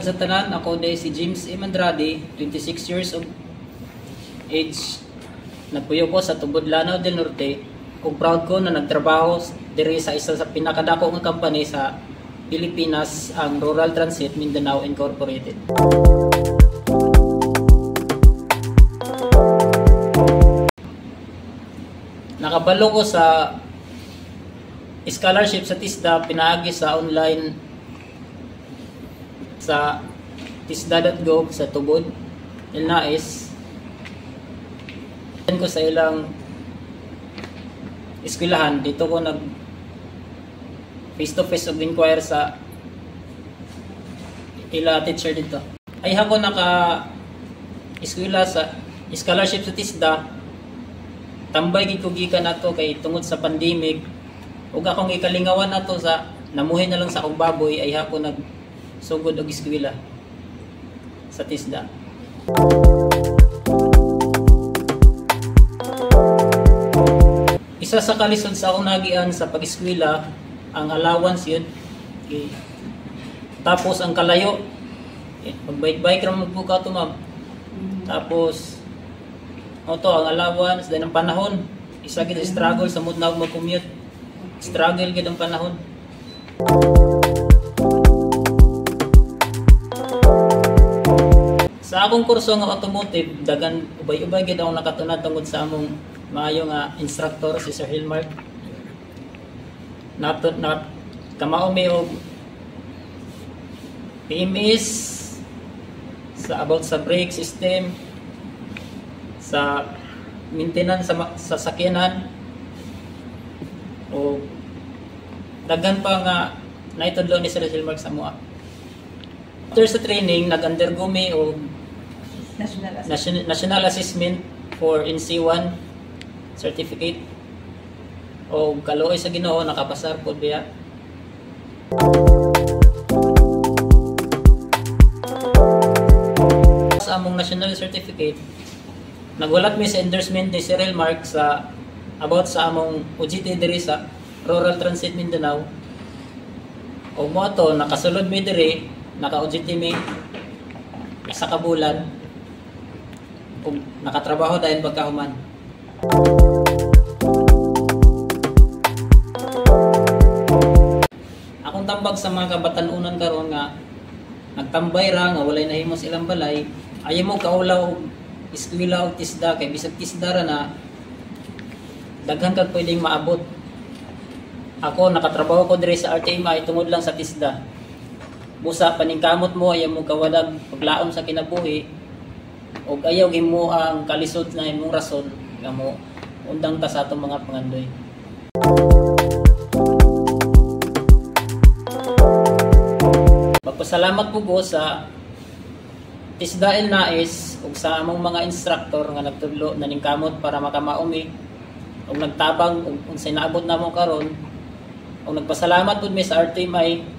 sa tanan, ako day si James M. Andrade, 26 years of age. Nagpuyo ko sa Tubod, Lanao del Norte. Kung proud ko na nagtrabaho diri sa isa sa pinakadako nga company sa Pilipinas, ang Rural Transit Mindanao Incorporated. Nakabalo ko sa scholarship sa TISDA, pinaagi sa online sa tisda.gov sa Tubod, Elnais. Ko sa ilang eskwelahan, dito ko nag face-to-face of inquire sa ila teacher dito. Ay ako naka eskwela sa scholarship sa TISDA, tambay gid ko gikan nato kay tungod sa pandemic ug akong ikalingawan nato sa namuhay na lang sa akong baboy, ay ako nag sugod og eskwela sa TISDA. Isa sa kalisod sa akong nagian sa pag-eskwela, ang allowance yun. Okay. Tapos ang kalayo, mag-bike-bike naman magbuka ito, ma'am. Tapos, ito ang allowance, then ang panahon. Isa gid struggle sa mood na mag-commute. Struggle gid ang panahon. Sa akong kurso nga automotive, dagan ubay-ubay gid akong nakatunad tungod sa among maayo nga instructor si Sir Hilmark. Not kamao may og PMS sa about sa brake system, sa maintenance sa sakyanan, o dagan pa nga naitudlo ni Sir Hilmark sa mua. After sa training, nag-undergo mi og National Assessment for NC1 certificate, o kaluoy sa Ginoo nakapasar pod biya. Sa among national certificate, nagulat mi sa endorsement ni Sir Hilmark sa about sa among OJT diri sa Rural Transit Mindanao. O mo to nakasulod mi diri, naka-OJT mi sa kabulan, ug nakatrabaho dahil pagkahuman. Akong tambag sa mga kabatanunan karon nga nagtambay ra nga walay nahimo sa ilang balay, ayaw mo kaulaw eskwela o TISDA kay bisag TISDA ra na daghan kag pwedeng maabot. Ako nakatrabaho ko diri sa RTMI tungod lang sa TISDA. Busa paningkamot mo ayaw mo kawadag paglaom sa kinabuhi, ug ayaw gimo ang kalisod na imong rason nga mo undang ta sa atong mga pangandoy. Magpasalamat po ko sa TISDA Elnais ug sa among mga instructor nga nagtudlo naningkamot para makamaumi ug nagtabang ug unsay naabot namo karon, ug nagpasalamat pud mi sa RTMI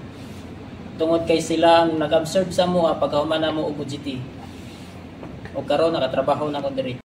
tungod kay sila ang nag-observe sa mo pagkahuman namo og OJT. O karon nakatrabaho na ko diri.